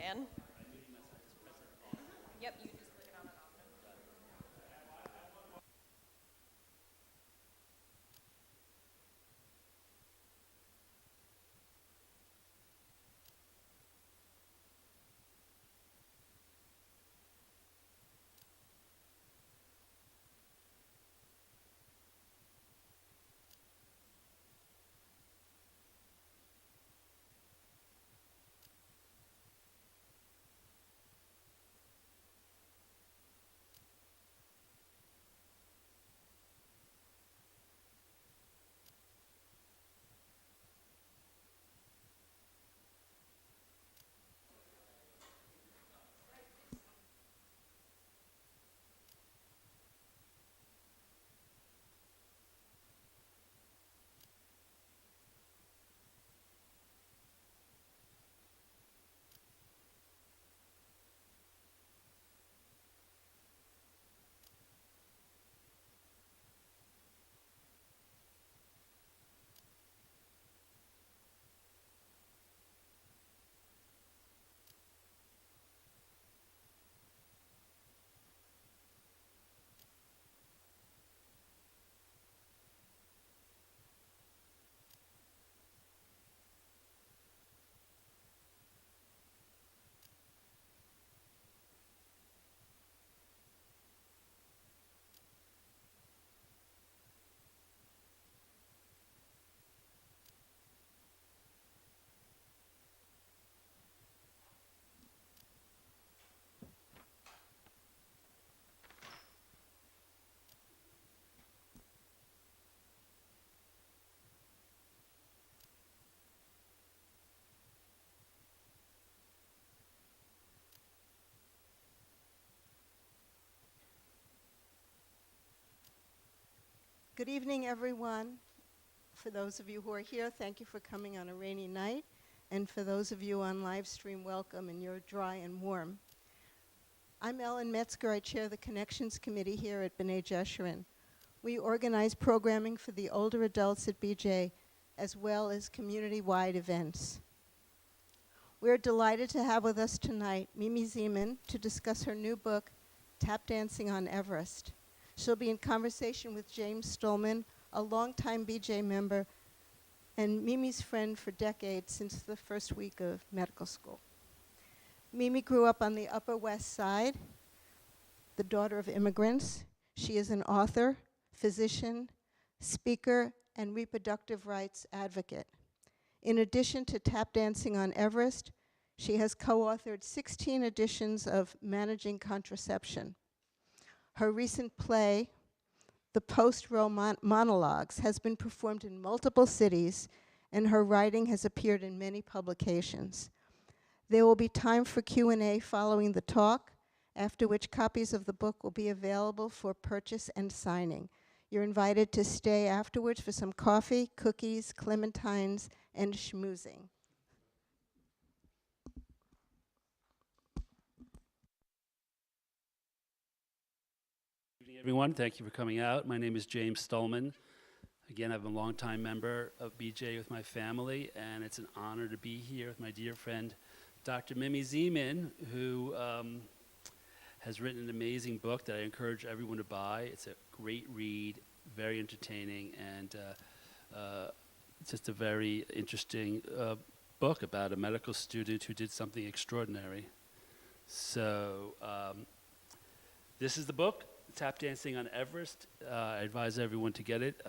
Brian. Yep, you just click it on and off. Good evening, everyone. For those of you who are here, thank you for coming on a rainy night. And for those of you on live stream, welcome, and you're dry and warm. I'm Ellen Metzger. I chair the Connections Committee here at B'nai Jeshurun. We organize programming for the older adults at BJ, as well as community-wide events. We're delighted to have with us tonight Mimi Zieman to discuss her new book, Tap Dancing on Everest. She'll be in conversation with James Stolman, a longtime BJ member and Mimi's friend for decades since the first week of medical school. Mimi grew up on the Upper West Side, the daughter of immigrants. She is an author, physician, speaker, and reproductive rights advocate. In addition to Tap Dancing on Everest, she has co-authored 16 editions of Managing Contraception. Her recent play, The Post-Row Monologues, has been performed in multiple cities, and her writing has appeared in many publications. There will be time for Q&A following the talk, after which copies of the book will be available for purchase and signing. You're invited to stay afterwards for some coffee, cookies, clementines, and schmoozing. Everyone, thank you for coming out. My name is James Stolman. Again, I'm a longtime member of BJ with my family, and it's an honor to be here with my dear friend, Dr. Mimi Zieman, who has written an amazing book that I encourage everyone to buy. It's a great read, very entertaining, and just a very interesting book about a medical student who did something extraordinary. So this is the book, Tap Dancing on Everest. I advise everyone to get it.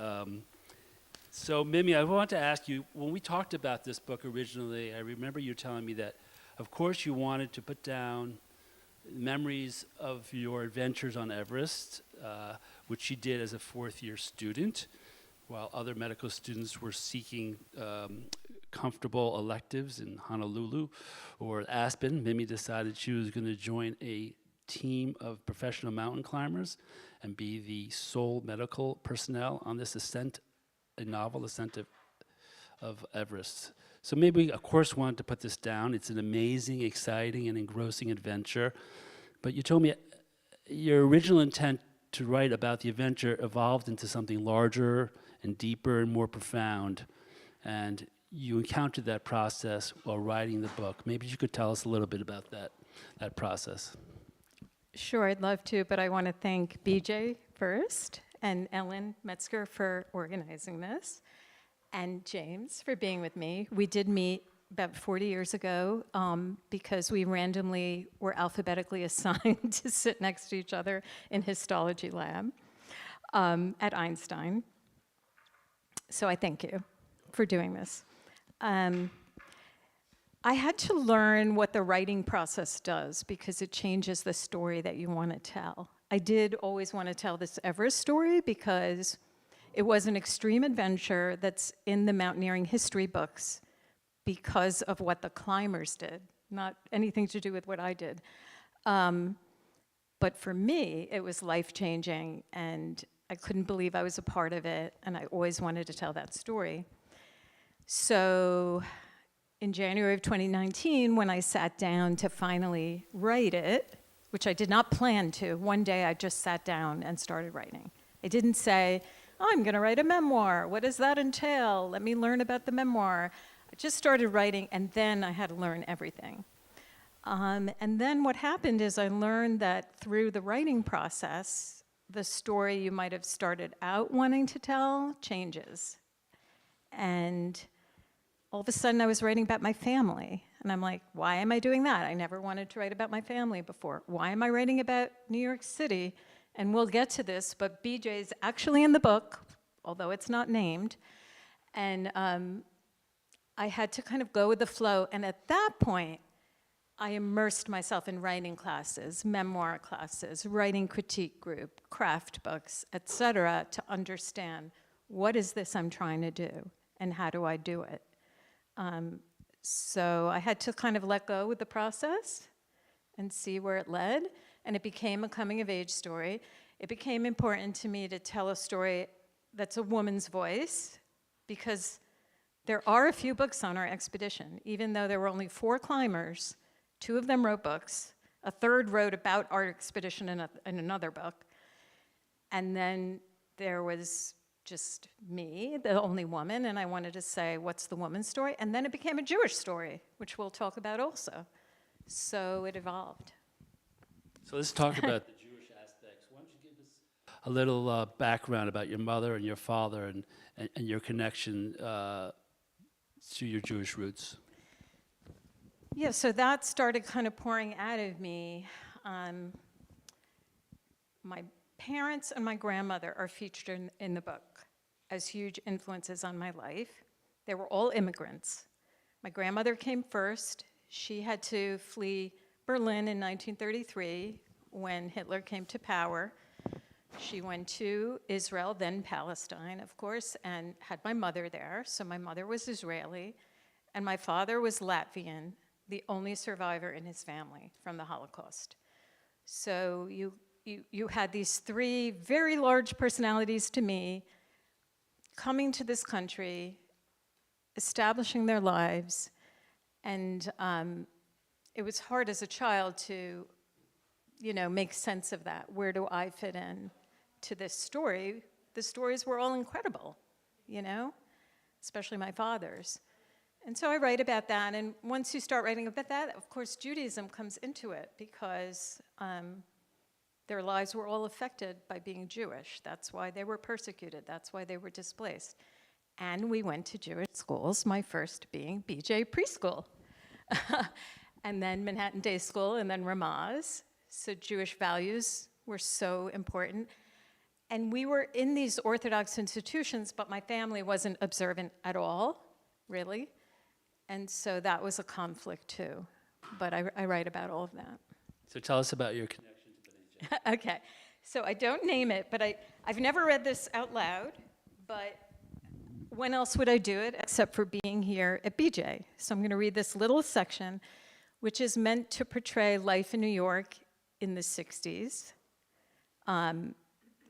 So Mimi, I want to ask you, when we talked about this book originally, I remember you telling me that, of course, you wanted to put down memories of your adventures on Everest, which you did as a fourth-year student, while other medical students were seeking comfortable electives in Honolulu or Aspen. Mimi decided she was going to join a team of professional mountain climbers and be the sole medical personnel on this ascent, a novel ascent of Everest. So maybe we, of course, wanted to put this down. It's an amazing, exciting, and engrossing adventure. But you told me your original intent to write about the adventure evolved into something larger and deeper and more profound. And you encountered that process while writing the book. Maybe you could tell us a little bit about that process. Sure, I'd love to, but I want to thank BJ first and Ellen Metzger for organizing this and James for being with me. We did meet about 40 years ago because we randomly were alphabetically assigned to sit next to each other in histology lab at Einstein. So I thank you for doing this. I had to learn what the writing process does because it changes the story that you want to tell. I did always want to tell this Everest story because it was an extreme adventure that's in the mountaineering history books because of what the climbers did, not anything to do with what I did. But for me, it was life-changing, and I couldn't believe I was a part of it, and I always wanted to tell that story. So in January of 2019, when I sat down to finally write it, which I did not plan to, one day I just sat down and started writing. I didn't say, I'm going to write a memoir. What does that entail? Let me learn about the memoir. I just started writing, and then I had to learn everything. And then what happened is I learned that through the writing process, the story you might have started out wanting to tell changes. And all of a sudden I was writing about my family. And I'm like, why am I doing that? I never wanted to write about my family before. Why am I writing about New York City? And we'll get to this, but BJ's actually in the book, although it's not named. And I had to kind of go with the flow. And at that point, I immersed myself in writing classes, memoir classes, writing critique group, craft books, et cetera, to understand what is this I'm trying to do and how do I do it. So I had to kind of let go with the process and see where it led, and it became a coming-of-age story. It became important to me to tell a story that's a woman's voice, because there are a few books on our expedition. Even though there were only 4 climbers, 2 of them wrote books, a third wrote about our expedition in another book, and then there was just me, the only woman, and I wanted to say, what's the woman's story? And then it became a Jewish story, which we'll talk about also. So it evolved. So let's talk about the Jewish aspects. Why don't you give us a little background about your mother and your father and your connection to your Jewish roots? Yeah, so that started kind of pouring out of me. My parents and my grandmother are featured in the book as huge influences on my life. They were all immigrants. My grandmother came first. She had to flee Berlin in 1933 when Hitler came to power. She went to Israel, then Palestine, of course, and had my mother there. So my mother was Israeli, and my father was Latvian, the only survivor in his family from the Holocaust. So you had these 3 very large personalities to me coming to this country, establishing their lives, and it was hard as a child to, make sense of that. Where do I fit in to this story? The stories were all incredible, especially my father's. And so I write about that, and once you start writing about that, of course, Judaism comes into it because their lives were all affected by being Jewish. That's why they were persecuted. That's why they were displaced. And we went to Jewish schools, my first being BJ Preschool, and then Manhattan Day School, and then Ramaz. So Jewish values were so important. And we were in these Orthodox institutions, but my family wasn't observant at all, really. And so that was a conflict too. But I write about all of that. So tell us about your connection to B'nai Jay. Okay, so I don't name it, but I've never read this out loud, but when else would I do it except for being here at BJ? So I'm going to read this little section, which is meant to portray life in New York in the 60s,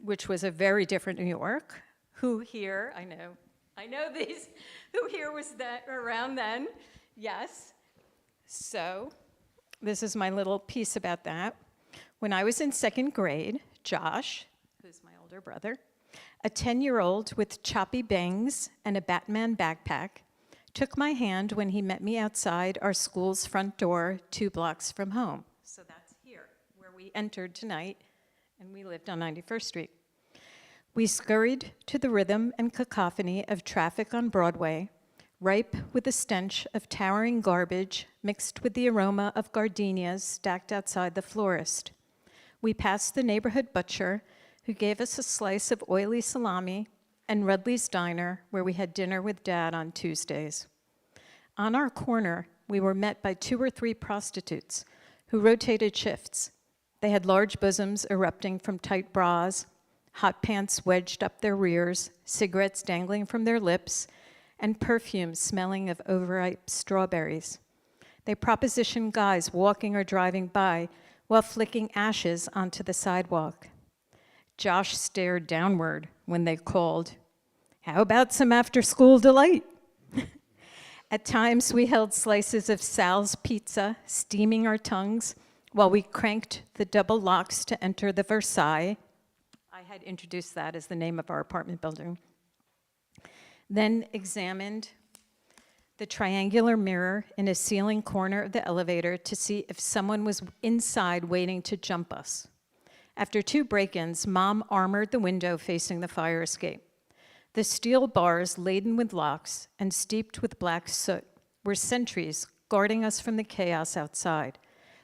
which was a very different New York. Who here, I know these, who here was that around then? Yes. So this is my little piece about that. When I was in 2nd grade, Josh, who's my older brother, a 10-year-old with choppy bangs and a Batman backpack, took my hand when he met me outside our school's front door 2 blocks from home. So that's here, where we entered tonight, and we lived on 91st Street. We scurried to the rhythm and cacophony of traffic on Broadway, ripe with the stench of towering garbage mixed with the aroma of gardenias stacked outside the florist. We passed the neighborhood butcher, who gave us a slice of oily salami, and Rudley's Diner, where we had dinner with Dad on Tuesdays. On our corner, we were met by 2 or 3 prostitutes who rotated shifts. They had large bosoms erupting from tight bras, hot pants wedged up their rears, cigarettes dangling from their lips, and perfumes smelling of overripe strawberries. They propositioned guys walking or driving by while flicking ashes onto the sidewalk. Josh stared downward when they called, "How about some after-school delight?" At times, we held slices of Sal's pizza, steaming our tongues, while we cranked the double locks to enter the Versailles. I had introduced that as the name of our apartment building. Then examined the triangular mirror in a ceiling corner of the elevator to see if someone was inside waiting to jump us. After 2 break-ins, Mom armored the window facing the fire escape. The steel bars, laden with locks and steeped with black soot, were sentries guarding us from the chaos outside.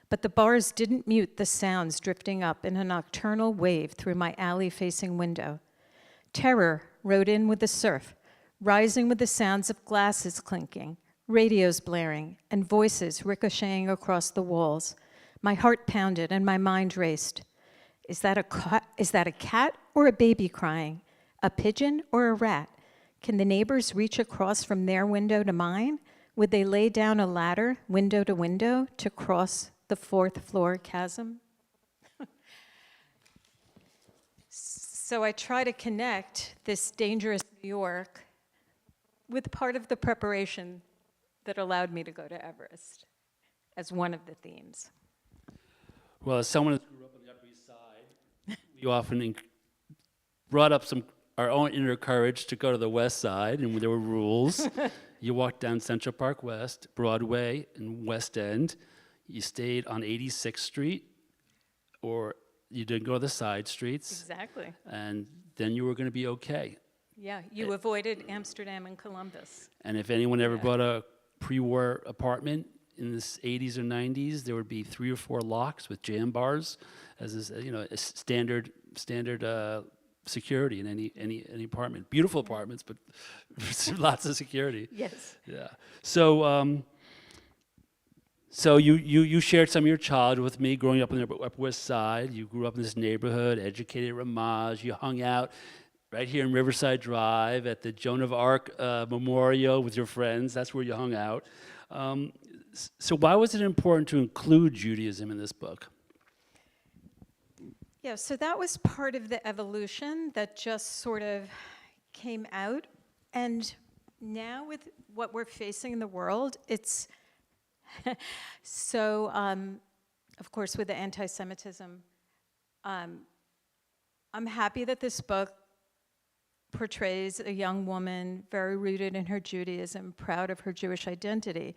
But the bars didn't mute the sounds drifting up in a nocturnal wave through my alley-facing window. Terror rode in with the surf, rising with the sounds of glasses clinking, radios blaring, and voices ricocheting across the walls. My heart pounded and my mind raced. Is that a cat or a baby crying? A pigeon or a rat? Can the neighbors reach across from their window to mine? Would they lay down a ladder, window to window, to cross the 4th floor chasm? So I try to connect this dangerous New York with part of the preparation that allowed me to go to Everest as one of the themes. Well, as someone who grew up on the Upper East Side, we often brought up our own inner courage to go to the West Side, and there were rules. You walked down Central Park West, Broadway, and West End. You stayed on 86th Street, or you didn't go to the side streets. Exactly. And then you were going to be okay. Yeah, you avoided Amsterdam and Columbus. And if anyone ever bought a pre-war apartment in the 80s or 90s, there would be 3 or 4 locks with jam bars as a standard security in any apartment. Beautiful apartments, but lots of security. Yes. Yeah. So you shared some of your childhood with me, growing up on the Upper West Side. You grew up in this neighborhood, educated at Ramage. You hung out right here in Riverside Drive at the Joan of Arc Memorial with your friends. That's where you hung out. So why was it important to include Judaism in this book? Yeah, so that was part of the evolution that just sort of came out. And now with what we're facing in the world, it's so, of course, with the anti-Semitism, I'm happy that this book portrays a young woman very rooted in her Judaism, proud of her Jewish identity.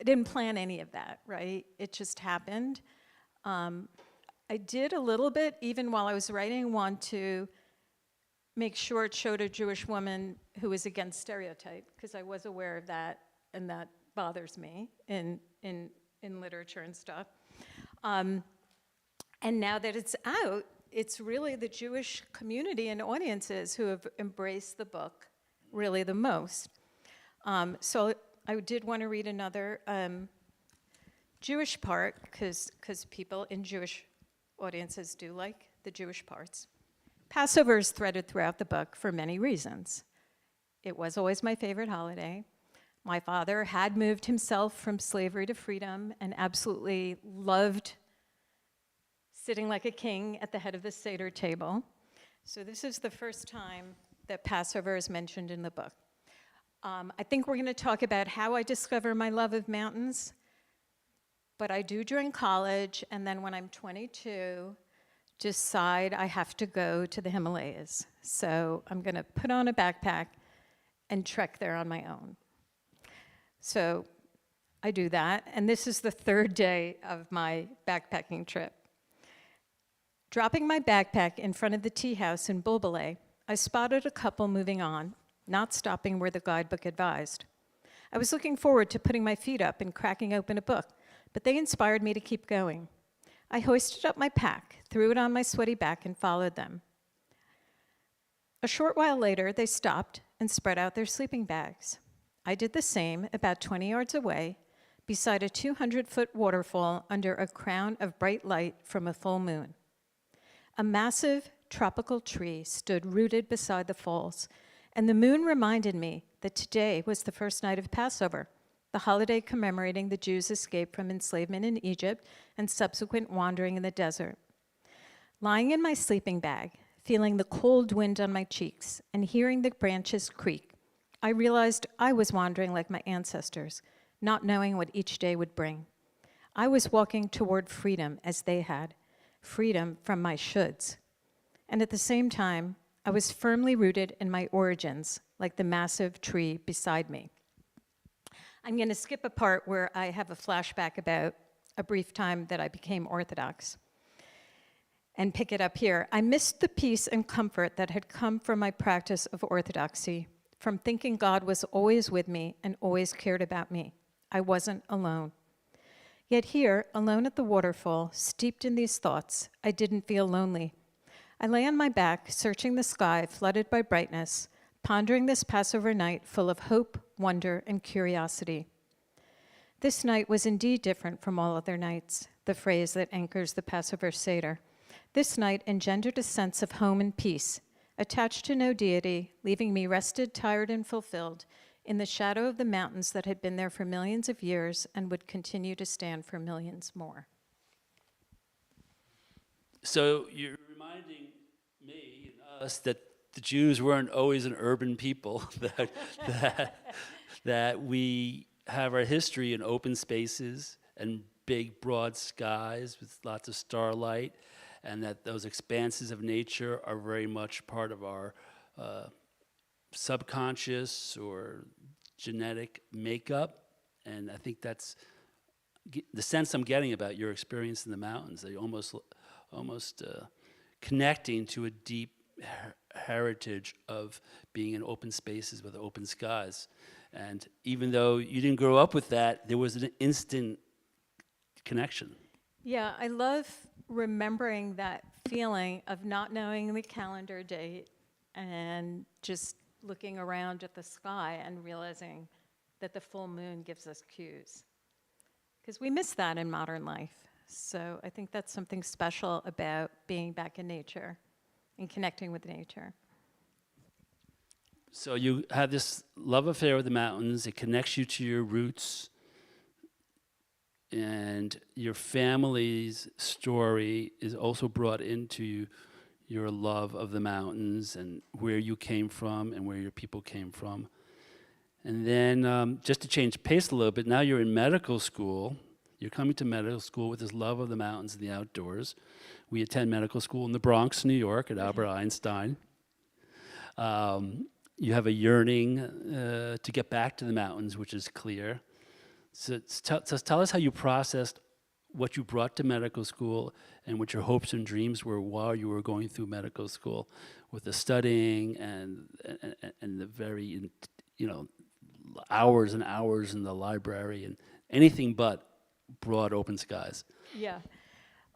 I didn't plan any of that, right? It just happened. I did a little bit, even while I was writing, want to make sure it showed a Jewish woman who was against stereotype, because I was aware of that, and that bothers me in literature and stuff. And now that it's out, it's really the Jewish community and audiences who have embraced the book really the most. So I did want to read another Jewish part, because people in Jewish audiences do like the Jewish parts. Passover is threaded throughout the book for many reasons. It was always my favorite holiday. My father had moved himself from slavery to freedom and absolutely loved sitting like a king at the head of the Seder table. So this is the first time that Passover is mentioned in the book. I think we're going to talk about how I discover my love of mountains, but I do during college, and then when I'm 22, decide I have to go to the Himalayas. So I'm going to put on a backpack and trek there on my own. So I do that, and this is the third day of my backpacking trip. Dropping my backpack in front of the tea house in Bulbulay, I spotted a couple moving on, not stopping where the guidebook advised. I was looking forward to putting my feet up and cracking open a book, but they inspired me to keep going. I hoisted up my pack, threw it on my sweaty back, and followed them. A short while later, they stopped and spread out their sleeping bags. I did the same about 20 yards away, beside a 200-foot waterfall under a crown of bright light from a full moon. A massive tropical tree stood rooted beside the falls, and the moon reminded me that today was the first night of Passover, the holiday commemorating the Jews' escape from enslavement in Egypt and subsequent wandering in the desert. Lying in my sleeping bag, feeling the cold wind on my cheeks and hearing the branches creak, I realized I was wandering like my ancestors, not knowing what each day would bring. I was walking toward freedom as they had, freedom from my shoulds. And at the same time, I was firmly rooted in my origins, like the massive tree beside me. I'm going to skip a part where I have a flashback about a brief time that I became Orthodox and pick it up here. I missed the peace and comfort that had come from my practice of orthodoxy, from thinking God was always with me and always cared about me. I wasn't alone. Yet here, alone at the waterfall, steeped in these thoughts, I didn't feel lonely. I lay on my back, searching the sky flooded by brightness, pondering this Passover night full of hope, wonder, and curiosity. This night was indeed different from all other nights, the phrase that anchors the Passover Seder. This night engendered a sense of home and peace, attached to no deity, leaving me rested, tired, and fulfilled in the shadow of the mountains that had been there for millions of years and would continue to stand for millions more. So you're reminding me and us that the Jews weren't always an urban people, that we have our history in open spaces and big, broad skies with lots of starlight, and that those expanses of nature are very much part of our subconscious or genetic makeup. And I think that's the sense I'm getting about your experience in the mountains. That you're almost connecting to a deep heritage of being in open spaces with open skies. And even though you didn't grow up with that, there was an instant connection. Yeah, I love remembering that feeling of not knowing the calendar date and just looking around at the sky and realizing that the full moon gives us cues. Because we miss that in modern life. So I think that's something special about being back in nature and connecting with nature. So you have this love affair with the mountains. It connects you to your roots. And your family's story is also brought into your love of the mountains and where you came from and where your people came from. And then just to change pace a little bit, now you're in medical school. You're coming to medical school with this love of the mountains and the outdoors. We attend medical school in the Bronx, New York, at Albert Einstein. You have a yearning to get back to the mountains, which is clear. So tell us how you processed what you brought to medical school and what your hopes and dreams were while you were going through medical school, with the studying and the very, hours and hours in the library and anything but broad open skies. Yeah.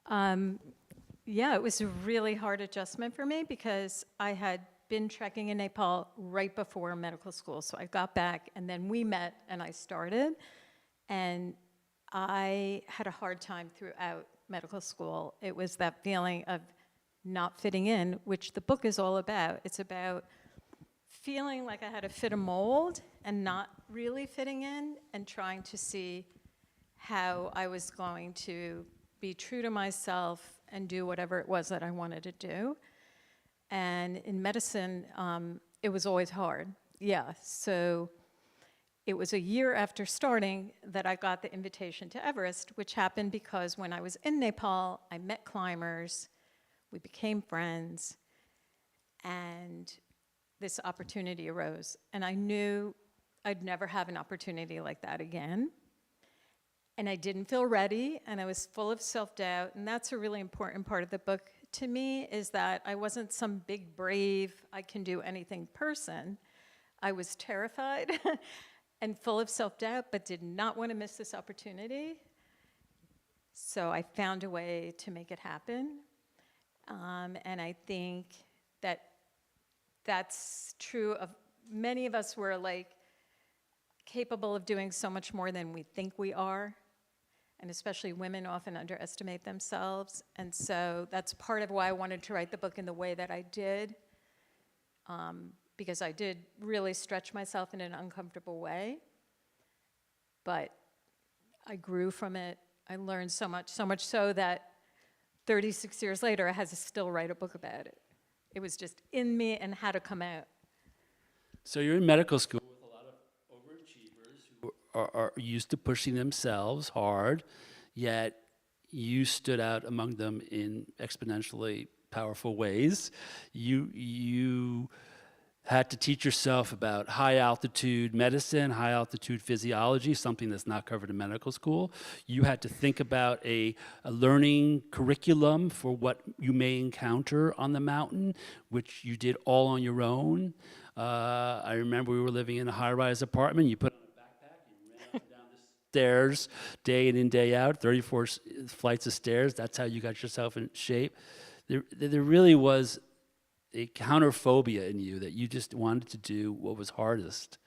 It was a really hard adjustment for me because I had been trekking in Nepal right before medical school. So I got back and then we met and I started. And I had a hard time throughout medical school. It was that feeling of not fitting in, which the book is all about. It's about feeling like I had to fit a mold and not really fitting in and trying to see how I was going to be true to myself and do whatever it was that I wanted to do. And in medicine, it was always hard. Yeah, so it was a year after starting that I got the invitation to Everest, which happened because when I was in Nepal, I met climbers, we became friends, and this opportunity arose. And I knew I'd never have an opportunity like that again. And I didn't feel ready, and I was full of self-doubt, and that's a really important part of the book to me, is that I wasn't some big, brave, I can do anything person. I was terrified and full of self-doubt, but did not want to miss this opportunity. So I found a way to make it happen. And I think that that's true of many of us. We're like capable of doing so much more than we think we are. And especially women often underestimate themselves. And so that's part of why I wanted to write the book in the way that I did, because I did really stretch myself in an uncomfortable way. But I grew from it. I learned so much so that 36 years later, I had to still write a book about it. It was just in me and had to come out. So you're in medical school with a lot of overachievers who are used to pushing themselves hard, yet you stood out among them in exponentially powerful ways. You had to teach yourself about high altitude medicine, high altitude physiology, something that's not covered in medical school. You had to think about a learning curriculum for what you may encounter on the mountain, which you did all on your own. I remember we were living in a high-rise apartment. You put on a backpack, you ran up and down the stairs day in and day out, 34 flights of stairs. That's how you got yourself in shape. There really was a counterphobia in you that you just wanted to do what was hardest.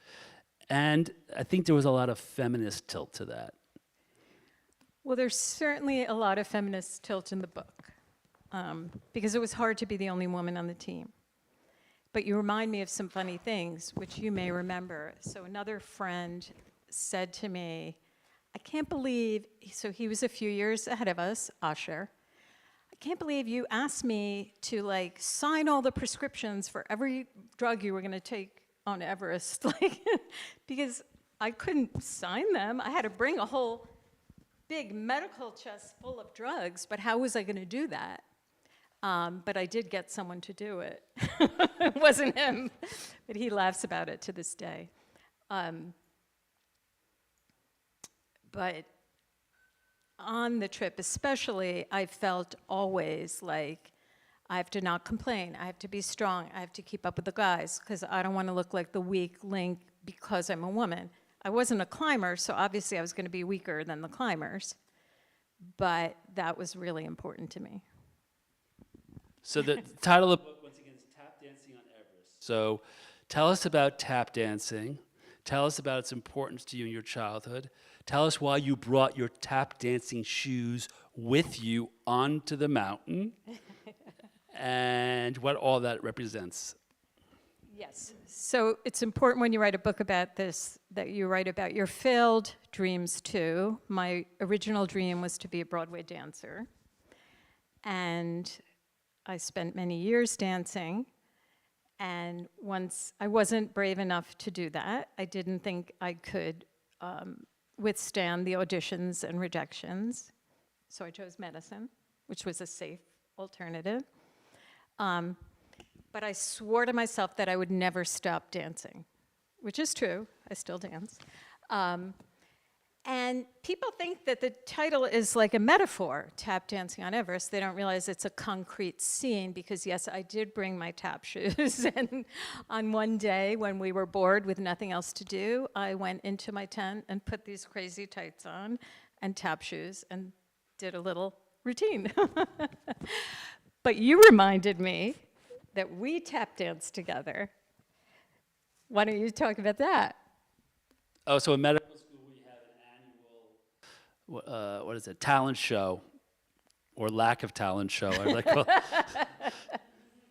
And I think there was a lot of feminist tilt to that. Well, there's certainly a lot of feminist tilt in the book, because it was hard to be the only woman on the team. But you remind me of some funny things, which you may remember. So another friend said to me, I can't believe, so he was a few years ahead of us, Asher. I can't believe you asked me to like sign all the prescriptions for every drug you were going to take on Everest, like, because I couldn't sign them. I had to bring a whole big medical chest full of drugs, but how was I going to do that? But I did get someone to do it. It wasn't him, but he laughs about it to this day. But on the trip especially, I felt always like I have to not complain, I have to be strong, I have to keep up with the guys, because I don't want to look like the weak link because I'm a woman. I wasn't a climber, so obviously I was going to be weaker than the climbers, but that was really important to me. So the title of the book, once again, is Tap Dancing on Everest. So tell us about tap dancing. Tell us about its importance to you in your childhood. Tell us why you brought your tap dancing shoes with you onto the mountain and what all that represents. Yes. So it's important when you write a book about this that you write about your failed dreams too. My original dream was to be a Broadway dancer. And I spent many years dancing. And once I wasn't brave enough to do that, I didn't think I could withstand the auditions and rejections. So I chose medicine, which was a safe alternative. But I swore to myself that I would never stop dancing, which is true. I still dance. And people think that the title is like a metaphor, Tap Dancing on Everest. They don't realize it's a concrete scene because, yes, I did bring my tap shoes. And on one day when we were bored with nothing else to do, I went into my tent and put these crazy tights on and tap shoes and did a little routine. But you reminded me that we tap danced together. Why don't you talk about that? Oh, so in medical school we have an annual, what is it, talent show, or lack of talent show, I like call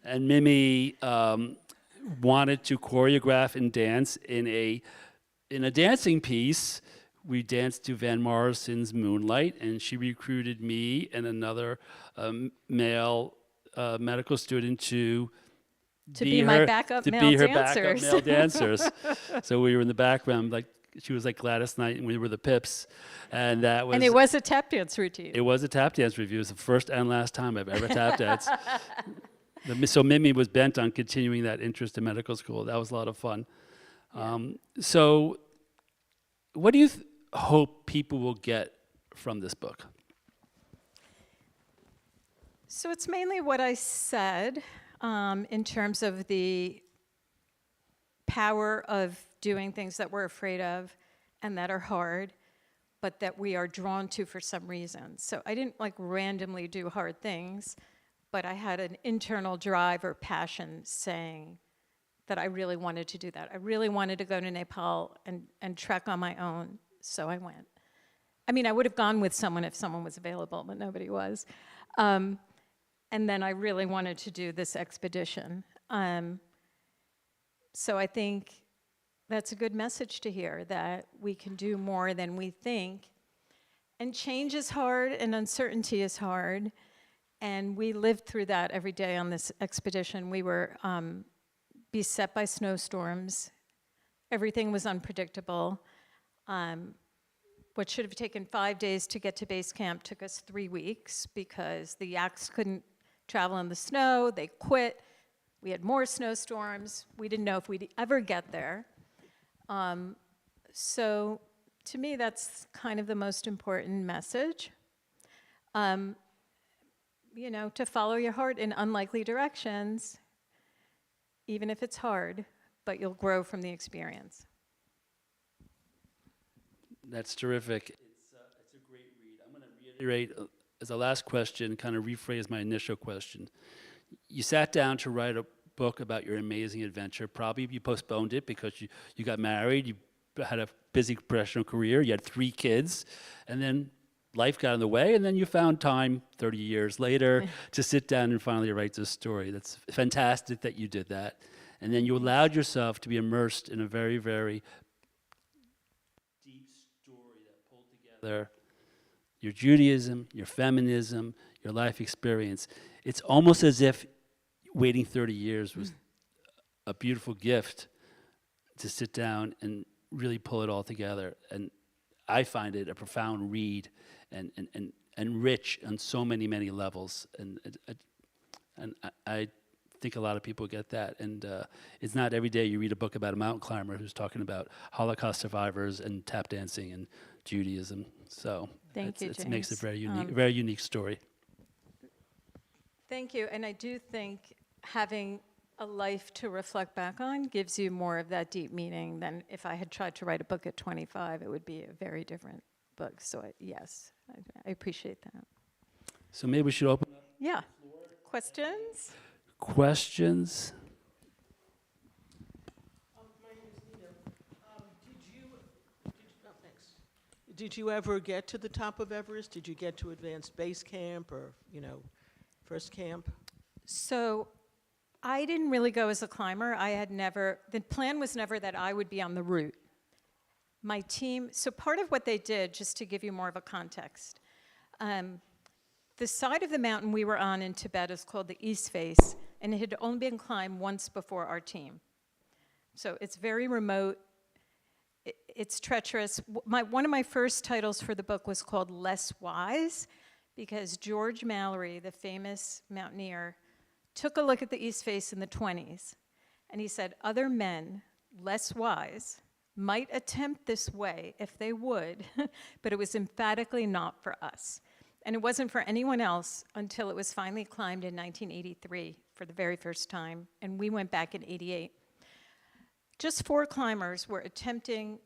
And Mimi wanted to choreograph and dance in a dancing piece. We danced to Van Morrison's Moonlight, and she recruited me and another male medical student to be my backup male dancers. Backup male dancers. So we were in the background, like she was like Gladys Knight, and we were the Pips, and that was. And it was a tap dance routine. It was a tap dance review. It was the first and last time I've ever tap danced. So Mimi was bent on continuing that interest in medical school. That was a lot of fun. So what do you hope people will get from this book? So it's mainly what I said in terms of the power of doing things that we're afraid of and that are hard, but that we are drawn to for some reason. So I didn't like randomly do hard things, but I had an internal drive or passion saying that I really wanted to do that. I really wanted to go to Nepal and trek on my own, so I went. I mean, I would have gone with someone if someone was available, but nobody was. And then I really wanted to do this expedition. So I think that's a good message to hear, that we can do more than we think. And change is hard and uncertainty is hard. And we lived through that every day on this expedition. We were beset by snowstorms. Everything was unpredictable. What should have taken 5 days to get to base camp took us 3 weeks because the yaks couldn't travel in the snow. They quit. We had more snowstorms. We didn't know if we'd ever get there. So to me, that's kind of the most important message. You know, to follow your heart in unlikely directions, even if it's hard, but you'll grow from the experience. That's terrific. It's a great read. I'm going to reiterate as a last question, kind of rephrase my initial question. You sat down to write a book about your amazing adventure. Probably you postponed it because you got married, you had a busy professional career, you had 3 kids, and then life got in the way, and then you found time 30 years later to sit down and finally write this story. That's fantastic that you did that. And then you allowed yourself to be immersed in a very, very deep story that pulled together your Judaism, your feminism, your life experience. It's almost as if waiting 30 years was a beautiful gift to sit down and really pull it all together. And I find it a profound read and rich on so many, many levels. And I think a lot of people get that. And it's not every day you read a book about a mountain climber who's talking about Holocaust survivors and tap dancing and Judaism. So Thank you, it makes it James. very unique story. Thank you, and I do think having a life to reflect back on gives you more of that deep meaning than if I had tried to write a book at 25, it would be a very different book. So yes, I appreciate that. So maybe we should open up Yeah, questions? questions. My name is Nina. Did you ever get to the top of Everest? Did you get to advanced base camp or, first camp? So I didn't really go as a climber. The plan was never that I would be on the route. My team, so part of what they did, just to give you more of a context, the side of the mountain we were on in Tibet is called the East Face, and it had only been climbed once before our team. So it's very remote. It's treacherous. One of my first titles for the book was called Less Wise, because George Mallory, the famous mountaineer, took a look at the East Face in the 20s, and he said, other men, less wise, might attempt this way if they would, but it was emphatically not for us. And it wasn't for anyone else until it was finally climbed in 1983 for the very first time, and we went back in 88. Just 4 climbers were attempting,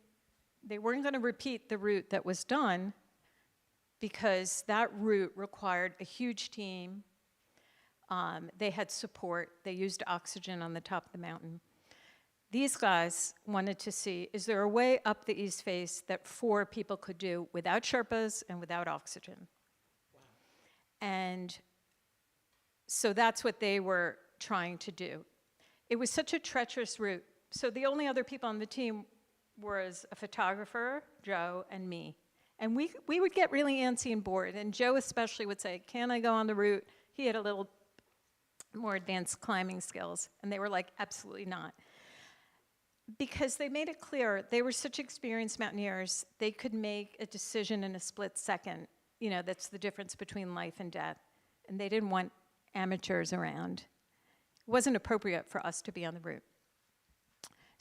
they weren't going to repeat the route that was done because that route required a huge team. They had support. They used oxygen on the top of the mountain. These guys wanted to see, is there a way up the East Face that 4 people could do without Sherpas and without oxygen? Wow. And so that's what they were trying to do. It was such a treacherous route. So the only other people on the team was a photographer, Joe, and me. And we would get really antsy and bored. And Joe especially would say, can I go on the route? He had a little more advanced climbing skills. And they were like, absolutely not. Because they made it clear, they were such experienced mountaineers, they could make a decision in a split second. That's the difference between life and death. And they didn't want amateurs around. It wasn't appropriate for us to be on the route.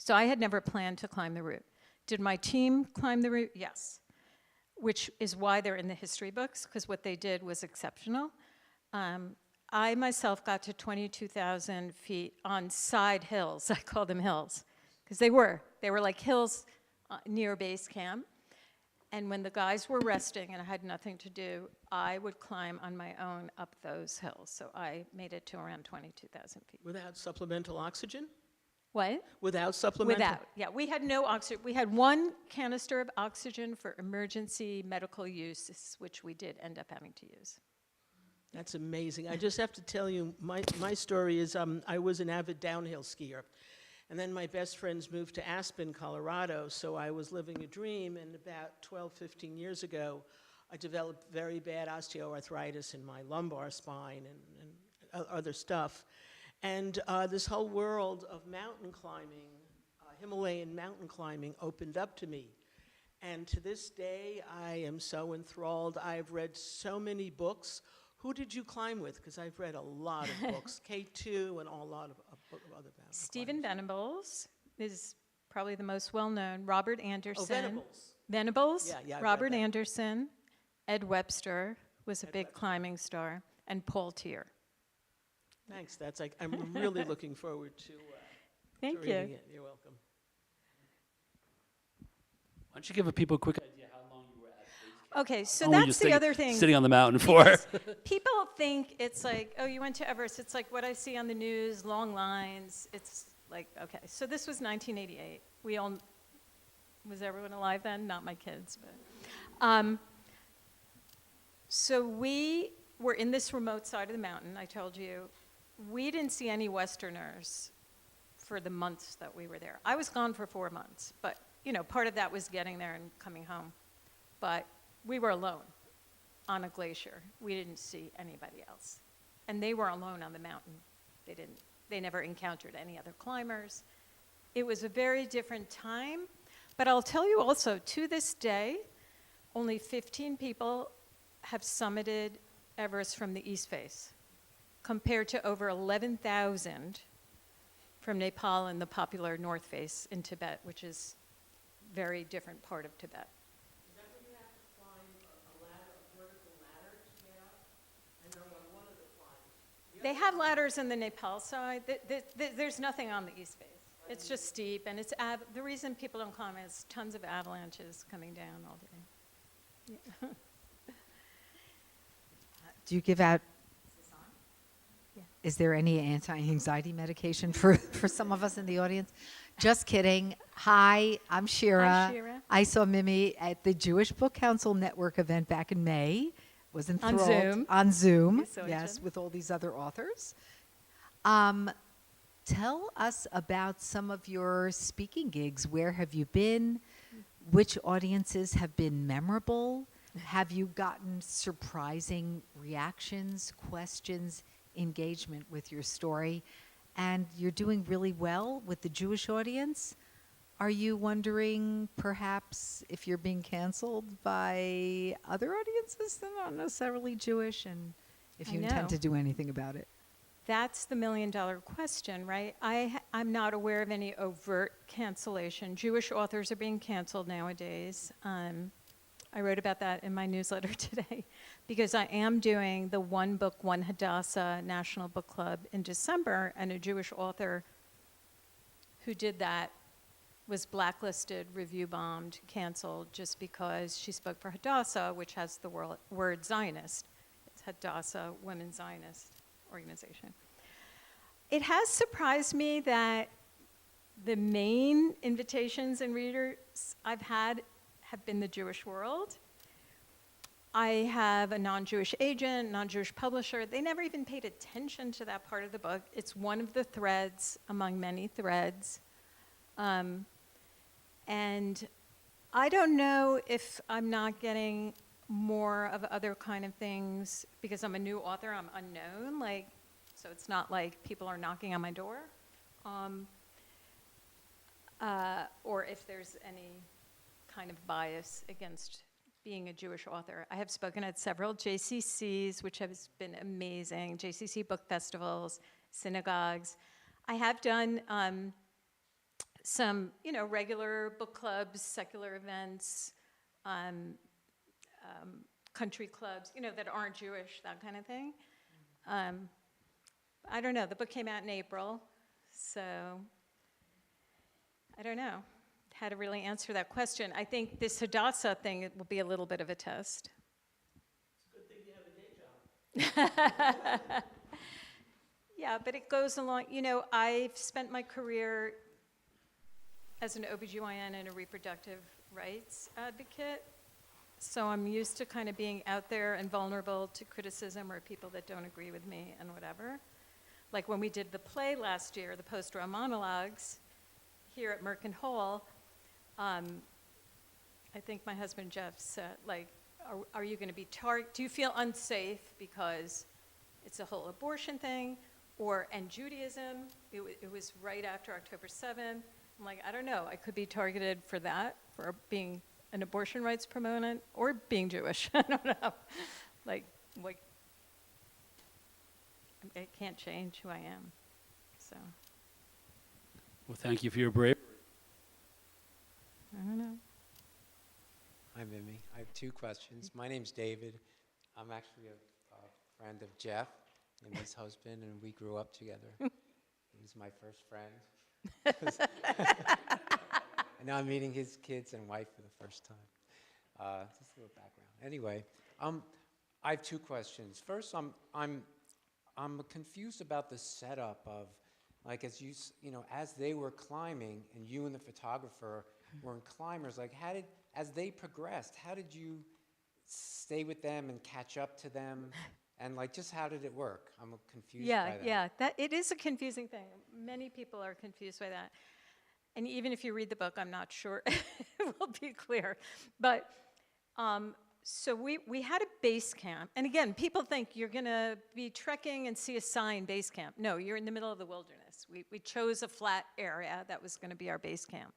So I had never planned to climb the route. Did my team climb the route? Yes, which is why they're in the history books, because what they did was exceptional. I myself got to 22,000 feet on side hills. I call them hills, because they were like hills near base camp. And when the guys were resting and I had nothing to do, I would climb on my own up those hills. So I made it to around 22,000 feet. Without supplemental oxygen? What? Without supplemental? Without, yeah. We had no oxygen. We had one canister of oxygen for emergency medical use, which we did end up having to use. That's amazing. I just have to tell you, my story is I was an avid downhill skier. And then my best friends moved to Aspen, Colorado, so I was living a dream, and about 12, 15 years ago, I developed very bad osteoarthritis in my lumbar spine and other stuff. And this whole world of mountain climbing, Himalayan mountain climbing, opened up to me. And to this day, I am so enthralled. I've read so many books. Who did you climb with? Because I've read a lot of books, K2 and a lot of other mountain Stephen climbers. Venables is probably the most well-known. Robert Anderson. Oh, Venables. Venables, Yeah, I've read Robert that. Anderson, Ed Webster was a big Webster. climbing star, and Paul Tier. Thanks. That's like I'm really looking forward to Thank reading you. it. You're welcome. Why don't you give people a quick idea how long you were at base camp? Okay, so How long were you that's the other thing. Sitting on the mountain for? People think it's like, oh, you went to Everest. It's like what I see on the news, long lines. It's like, okay. So this was 1988. Was everyone alive then? Not my kids, but. So we were in this remote side of the mountain, I told you. We didn't see any Westerners for the months that we were there. I was gone for 4 months, but, part of that was getting there and coming home. But we were alone on a glacier. We didn't see anybody else. And they were alone on the mountain. They never encountered any other climbers. It was a very different time. But I'll tell you also, to this day, only 15 people have summited Everest from the east face, compared to over 11,000 from Nepal and the popular north face in Tibet, which is a very different part of Tibet. Is that when you have to climb a ladder, a vertical ladder to get up? I know on one of the climbs. They have ladders in the Nepal side. There's nothing on the east face. It's just steep, and the reason people don't climb is tons of avalanches coming down all day. Yeah. Do you give out, Yeah. is there any anti-anxiety medication for some of us in the audience? Just kidding. Hi, I'm Shira. Hi, Shira. I saw Mimi at the Jewish Book Council Network event back in May. Was enthralled. Zoom. On Zoom, We saw each yes, other. with all these other authors. Tell us about some of your speaking gigs. Where have you been? Which audiences have been memorable? Have you gotten surprising reactions, questions, engagement with your story? And you're doing really well with the Jewish audience. Are you wondering perhaps if you're being canceled by other audiences that aren't necessarily Jewish, and if I you intend know. to do anything about it? That's the million-dollar question, right? I'm not aware of any overt cancellation. Jewish authors are being canceled nowadays. I wrote about that in my newsletter today because I am doing the One Book, One Hadassah National Book Club in December, and a Jewish author who did that was blacklisted, review bombed, canceled just because she spoke for Hadassah, which has the word Zionist. It's Hadassah Women Zionist Organization. It has surprised me that the main invitations and readers I've had have been the Jewish world. I have a non-Jewish agent, non-Jewish publisher. They never even paid attention to that part of the book. It's one of the threads among many threads. And I don't know if I'm not getting more of other kind of things because I'm a new author, I'm unknown, so it's not like people are knocking on my door. Or if there's any kind of bias against being a Jewish author. I have spoken at several JCCs, which has been amazing, JCC book festivals, synagogues. I have done some, regular book clubs, secular events, um, country clubs, that aren't Jewish, that kind of thing. I don't know. The book came out in April, so I don't know how to really answer that question. I think this Hadassah thing will be a little bit of a test. It's a good thing you have a day job. Yeah, but it goes along, I've spent my career as an OBGYN and a reproductive rights advocate, so I'm used to kind of being out there and vulnerable to criticism or people that don't agree with me and whatever. Like when we did the play last year, the post-row monologues, here at Merkin Hall, I think my husband Jeff said, like, are you going to be do you feel unsafe because it's a whole abortion thing, and Judaism? It was right after October 7th. I'm like, I don't know. I could be targeted for that, for being an abortion rights proponent, or being Jewish. I don't know. Like, I can't change who I am. So, Well, thank you for your bravery. I don't know. Hi, Mimi. I have two questions. My name's David. I'm actually a friend of Jeff and his husband, and we grew up together. He's my first friend. And now I'm meeting his kids and wife for the first time. Just a little background. Anyway, I have two questions. First, I'm confused about the setup of, like, as as they were climbing, and you and the photographer were climbers. Like, as they progressed, how did you stay with them and catch up to them? And like, just how did it work? I'm confused by that. Yeah, it is a confusing thing. Many people are confused by that. And even if you read the book, I'm not sure it will be clear. But so we had a base camp. And again, people think you're going to be trekking and see a sign, base camp. No, you're in the middle of the wilderness. We chose a flat area that was going to be our base camp.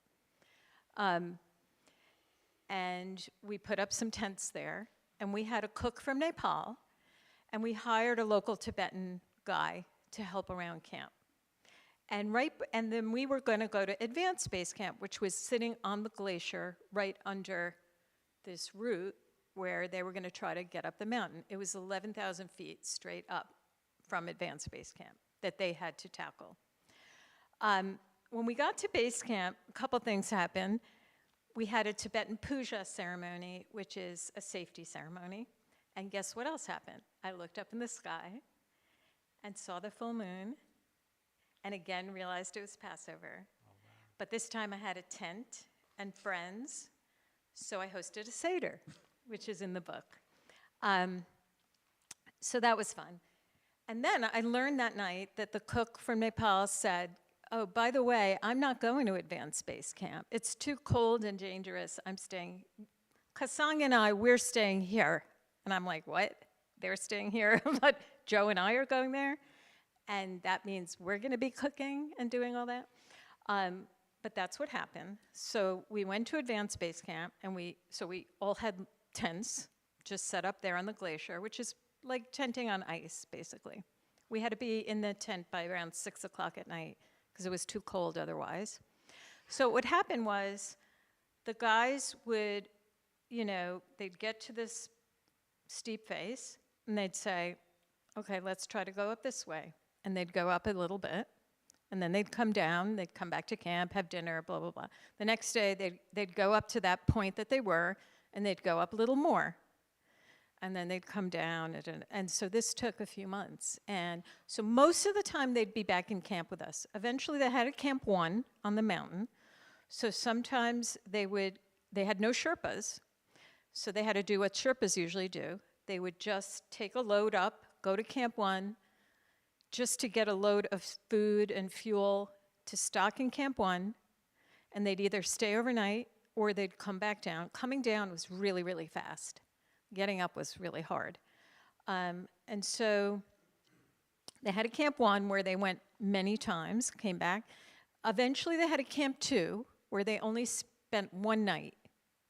And we put up some tents there. And we had a cook from Nepal. And we hired a local Tibetan guy to help around camp. And then we were going to go to advanced base camp, which was sitting on the glacier right under this route where they were going to try to get up the mountain. It was 11,000 feet straight up from advanced base camp that they had to tackle. When we got to base camp, a couple things happened. We had a Tibetan puja ceremony, which is a safety ceremony. And guess what else happened? I looked up in the sky and saw the full moon, and again realized it was Passover. Oh, wow. But this time I had a tent and friends, so I hosted a Seder, which is in the book. So that was fun. And then I learned that night that the cook from Nepal said, oh, by the way, I'm not going to advanced base camp. It's too cold and dangerous. I'm staying. Kasang and I, we're staying here. And I'm like, what? They're staying here, but Joe and I are going there? And that means we're going to be cooking and doing all that? But that's what happened. So we went to advanced base camp, and we all had tents just set up there on the glacier, which is like tenting on ice, basically. We had to be in the tent by around 6 o'clock at night because it was too cold otherwise. So what happened was the guys would, they'd get to this steep face, and they'd say, okay, let's try to go up this way. And they'd go up a little bit, and then they'd come down, they'd come back to camp, have dinner, blah, blah, blah. The next day, they'd go up to that point that they were, and they'd go up a little more. And then they'd come down, and so this took a few months. And so most of the time, they'd be back in camp with us. Eventually, they had a Camp 1 on the mountain. So sometimes they had no Sherpas, so they had to do what Sherpas usually do. They would just take a load up, go to Camp 1, just to get a load of food and fuel to stock in Camp 1, and they'd either stay overnight or they'd come back down. Coming down was really, really fast. Getting up was really hard. And so they had a Camp 1 where they went many times, came back. Eventually they had a Camp 2 where they only spent one night.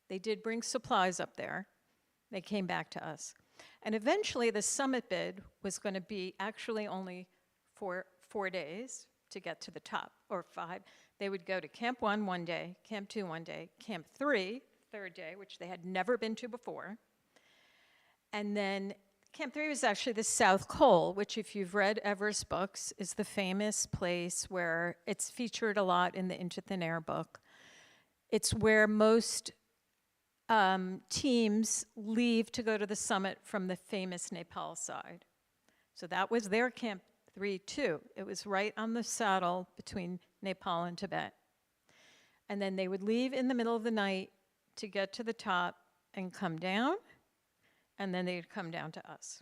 They did bring supplies up there. They came back to us. And eventually the summit bid was going to be actually only for 4 days, to get to the top, or 5. They would go to Camp 1 one day, Camp 2 one day, Camp 3, third day, which they had never been to before. And then Camp 3 was actually the South Col, which, if you've read Everest books, is the famous place where it's featured a lot in the Into Thin Air book. It's where most teams leave to go to the summit from the famous Nepal side. So that was their Camp 3 too. It was right on the saddle between Nepal and Tibet. And then they would leave in the middle of the night to get to the top and come down, and then they'd come down to us.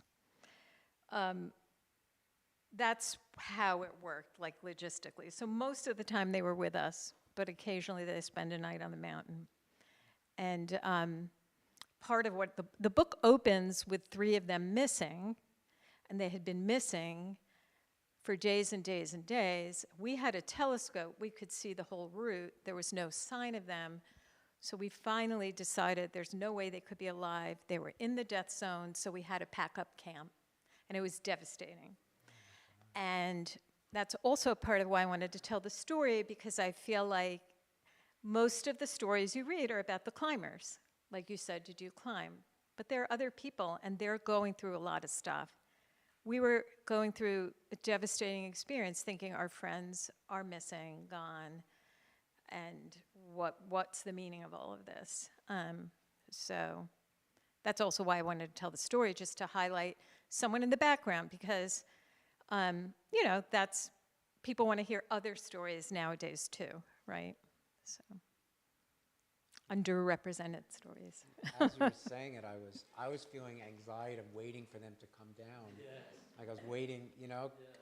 That's how it worked, like logistically. So most of the time they were with us, but occasionally they spend a night on the mountain. And part of what the book opens with 3 of them missing, and they had been missing for days and days and days. We had a telescope. We could see the whole route. There was no sign of them. So we finally decided there's no way they could be alive. They were in the death zone, so we had to pack up camp. And it was devastating. And that's also part of why I wanted to tell the story, because I feel like most of the stories you read are about the climbers. Like you said, did you climb? But there are other people, and they're going through a lot of stuff. We were going through a devastating experience, thinking our friends are missing, gone, and what's the meaning of all of this? So that's also why I wanted to tell the story, just to highlight someone in the background, because that's, people want to hear other stories nowadays too, right? So, underrepresented stories. As you were saying it, I was feeling anxiety of waiting for them to come down. Yes. Like I was waiting, Yes.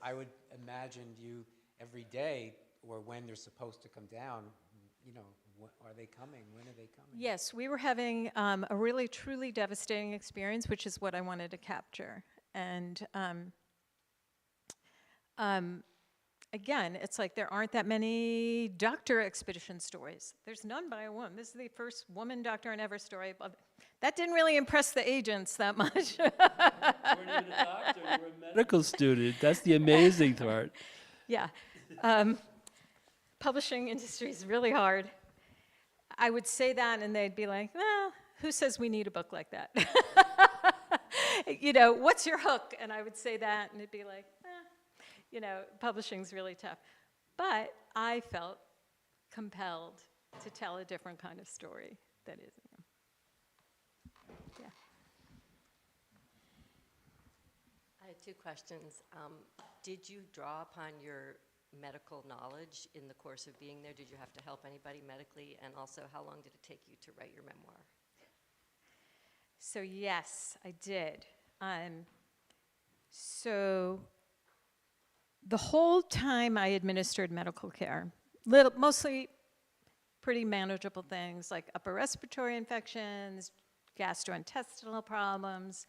I would imagine you every day, or when they're supposed to come down, are they coming? When are they coming? Yes, we were having a really, truly devastating experience, which is what I wanted to capture. And again, it's like there aren't that many doctor expedition stories. There's none by a woman. This is the first woman doctor in Everest story. That didn't really impress the agents that much. You weren't even a doctor, you were a medical student. That's the amazing part. Yeah. Publishing industry is really hard. I would say that, and they'd be like, well, who says we need a book like that? What's your hook? And I would say that, and it'd be like, publishing's really tough. But I felt compelled to tell a different kind of story that is. Yeah. I had 2 questions. Did you draw upon your medical knowledge in the course of being there? Did you have to help anybody medically? And also, how long did it take you to write your memoir? So yes, I did. So the whole time I administered medical care, mostly pretty manageable things like upper respiratory infections, gastrointestinal problems.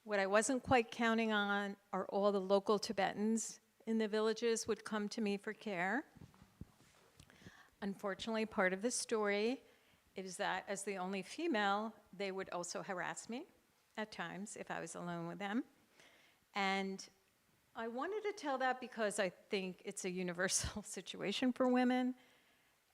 What I wasn't quite counting on are all the local Tibetans in the villages would come to me for care. Unfortunately, part of the story is that as the only female, they would also harass me at times if I was alone with them. And I wanted to tell that because I think it's a universal situation for women.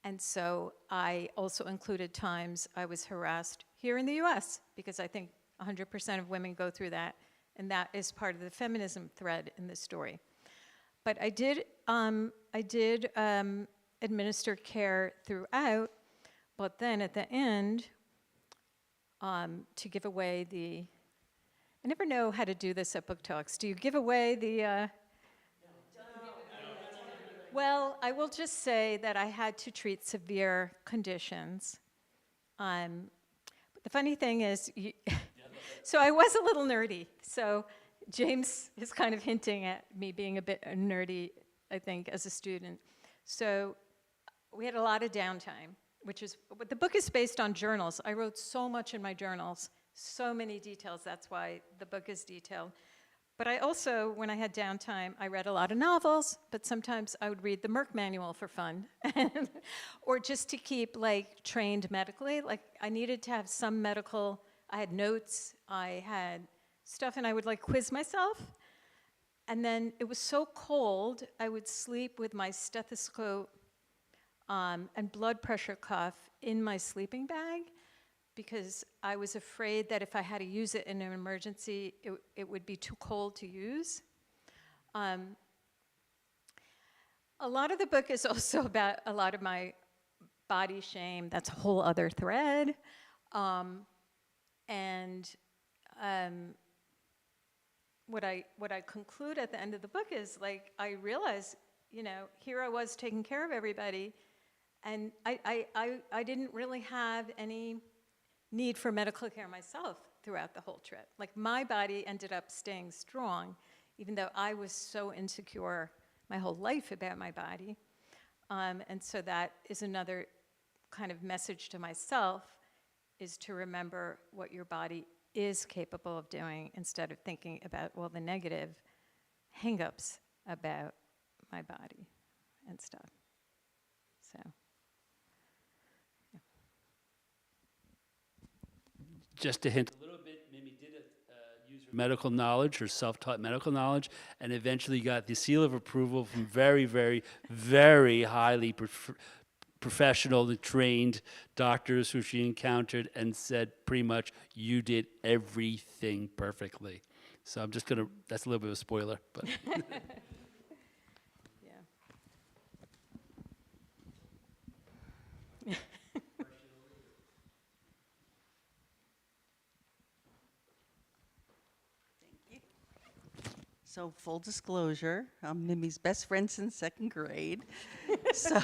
And so I also included times I was harassed here in the US, because I think 100% of women go through that, and that is part of the feminism thread in this story. But I did administer care throughout, but then at the end, to give away I never know how to do this at book talks. Do you give away the? Well, I will just say that I had to treat severe conditions. But the funny thing is, so I was a little nerdy. So James is kind of hinting at me being a bit nerdy, I think, as a student. So we had a lot of downtime, but the book is based on journals. I wrote so much in my journals, so many details. That's why the book is detailed. But I also, when I had downtime, I read a lot of novels, but sometimes I would read the Merck manual for fun, or just to keep trained medically. Like I needed to have some medical, I had notes, I had stuff, and I would quiz myself. And then it was so cold, I would sleep with my stethoscope and blood pressure cuff in my sleeping bag because I was afraid that if I had to use it in an emergency, it would be too cold to use. A lot of the book is also about a lot of my body shame. That's a whole other thread. And what I conclude at the end of the book is, like, I realized, here I was taking care of everybody, and I didn't really have any need for medical care myself throughout the whole trip. Like, my body ended up staying strong, even though I was so insecure my whole life about my body. And so that is another kind of message to myself, is to remember what your body is capable of doing instead of thinking about, well, the negative hang-ups about my body and stuff. So, yeah. Just to hint a little bit, Mimi did use her medical knowledge, her self-taught medical knowledge, and eventually got the seal of approval from very, very, very highly professional and trained doctors who she encountered, and said pretty much, you did everything perfectly. So I'm just gonna, that's a little bit of a spoiler, but. Yeah. So full disclosure, I'm Mimi's best friend since second grade. So,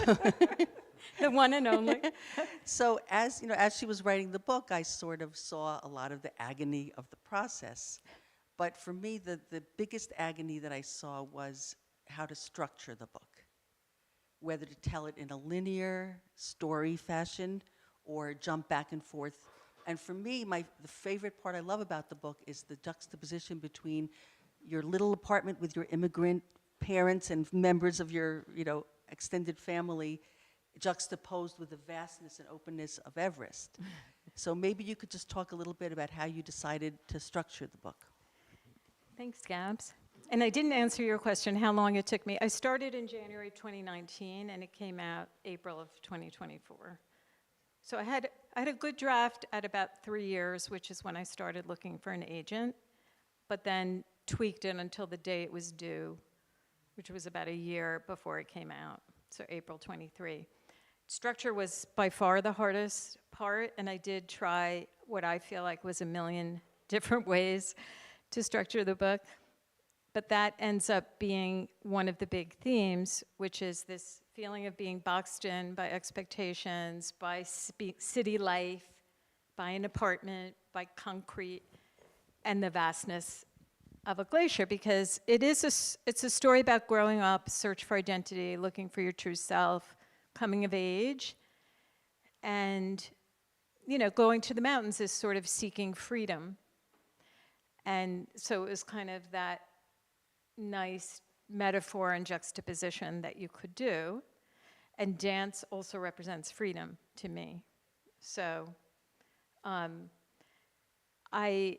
The one and only. so as you know, as she was writing the book, I sort of saw a lot of the agony of the process. But for me, the biggest agony that I saw was how to structure the book, whether to tell it in a linear story fashion or jump back and forth. And for me, the favorite part I love about the book is the juxtaposition between your little apartment with your immigrant parents and members of your, extended family, juxtaposed with the vastness and openness of Everest. So maybe you could just talk a little bit about how you decided to structure the book. Thanks, Gabs. And I didn't answer your question, how long it took me. I started in January 2019, and it came out April of 2024. So I had a good draft at about 3 years, which is when I started looking for an agent, but then tweaked it until the day it was due, which was about a year before it came out, so April 23. Structure was by far the hardest part, and I did try what I feel like was a million different ways to structure the book. But that ends up being one of the big themes, which is this feeling of being boxed in by expectations, by city life, by an apartment, by concrete, and the vastness of a glacier, because it's a story about growing up, search for identity, looking for your true self, coming of age, and going to the mountains is sort of seeking freedom. And so it was kind of that nice metaphor and juxtaposition that you could do. And dance also represents freedom to me. So I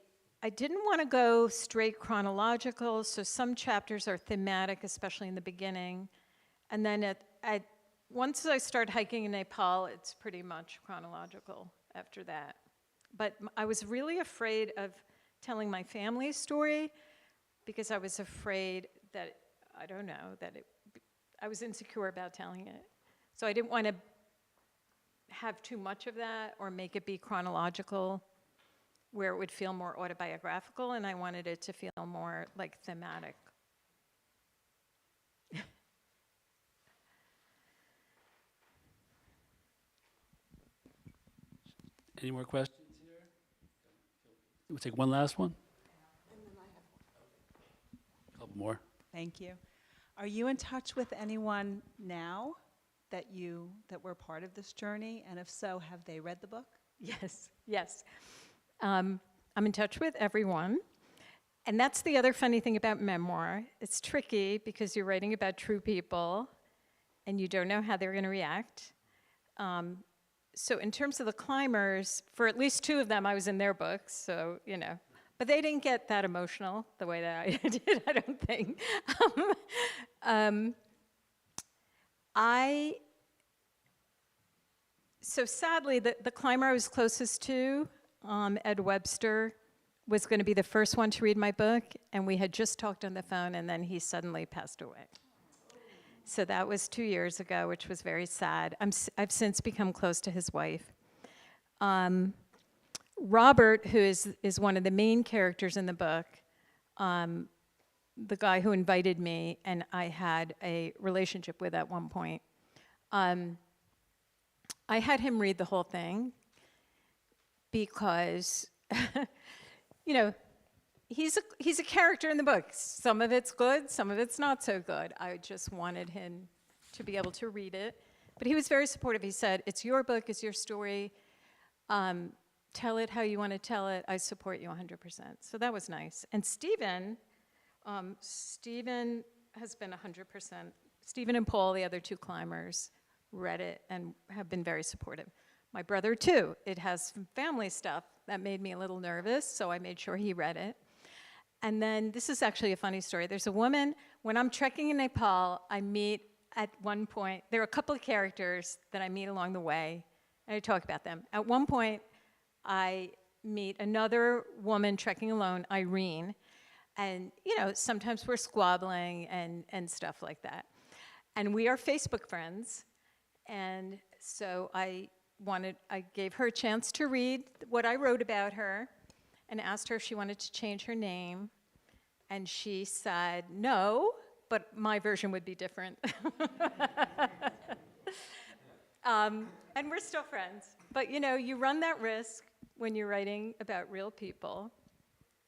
didn't want to go straight chronological, so some chapters are thematic, especially in the beginning. And then once I start hiking in Nepal, it's pretty much chronological after that. But I was really afraid of telling my family's story because I was afraid that, I was insecure about telling it. So I didn't want to have too much of that or make it be chronological where it would feel more autobiographical, and I wanted it to feel more like thematic. Any more questions here? We'll take one last one. A couple more. Thank you. Are you in touch with anyone now that were part of this journey? And if so, have they read the book? Yes. I'm in touch with everyone. And that's the other funny thing about memoir. It's tricky because you're writing about true people and you don't know how they're going to react. So in terms of the climbers, for at least 2 of them, I was in their books, so, But they didn't get that emotional the way that I did, I don't think. So sadly, the climber I was closest to, Ed Webster, was going to be the first one to read my book, and we had just talked on the phone, and then he suddenly passed away. So that was 2 years ago, which was very sad. I've since become close to his wife. Robert, who is one of the main characters in the book, the guy who invited me and I had a relationship with at one point, I had him read the whole thing because, you know, he's a character in the book. Some of it's good, some of it's not so good. I just wanted him to be able to read it. But he was very supportive. He said, it's your book, it's your story. Tell it how you want to tell it. I support you 100%. So that was nice. And Stephen has been 100%. Stephen and Paul, the other two climbers, read it and have been very supportive. My brother, too. It has some family stuff that made me a little nervous, so I made sure he read it. And then, this is actually a funny story. There's a woman, when I'm trekking in Nepal, I meet at one point, there are a couple of characters that I meet along the way, and I talk about them. At one point, I meet another woman trekking alone, Irene, and you know, sometimes we're squabbling and stuff like that. And we are Facebook friends, and so I gave her a chance to read what I wrote about her and asked her if she wanted to change her name. And she said no, but my version would be different. And we're still friends. But you know, you run that risk when you're writing about real people.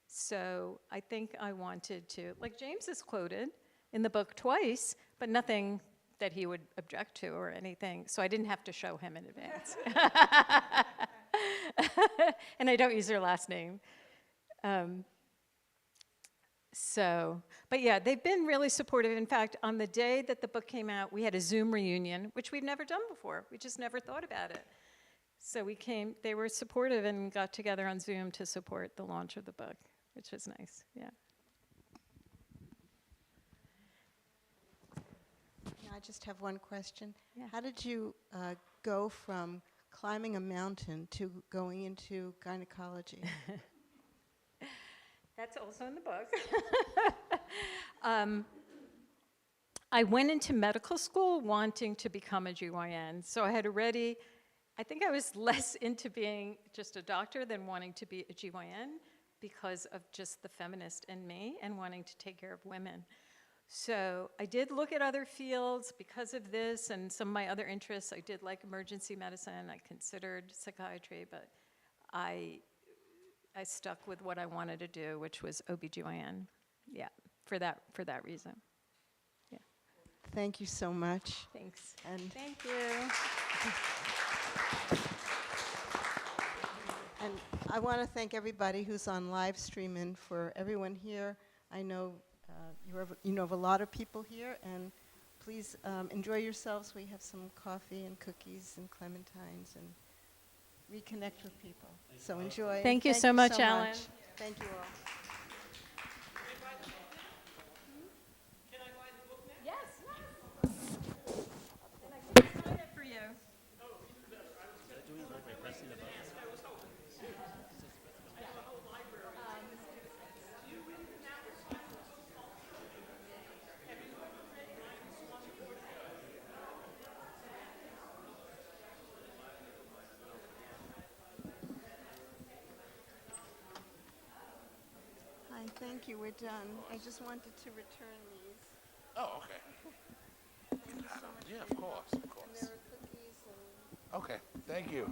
So I think I wanted to, like James is quoted in the book twice, but nothing that he would object to or anything. So I didn't have to show him in advance. And I don't use her last name. But yeah, they've been really supportive. In fact, on the day that the book came out, we had a Zoom reunion, which we've never done before. We just never thought about it. So they were supportive and got together on Zoom to support the launch of the book, which was nice, yeah. I just have one question. Yeah. How did you go from climbing a mountain to going into gynecology? That's also in the book. I went into medical school wanting to become a GYN, so I think I was less into being just a doctor than wanting to be a GYN because of just the feminist in me and wanting to take care of women. So I did look at other fields because of this and some of my other interests. I did like emergency medicine. I considered psychiatry, but I stuck with what I wanted to do, which was OBGYN. Yeah, for that reason. Yeah. Thank you so much. Thanks. And Thank you. And I want to thank everybody who's on live stream and for everyone here. I know you know of a lot of people here, and please enjoy yourselves. We have some coffee and cookies and clementines and reconnect with people. So enjoy. Thank you so much, Alan. Thank you all. Yes. And I can sign it for you. Hi, thank you. We're done. I just wanted to return these. Oh, okay. Thank you so much. Yeah, of course, of And course. there are cookies and Okay, thank you.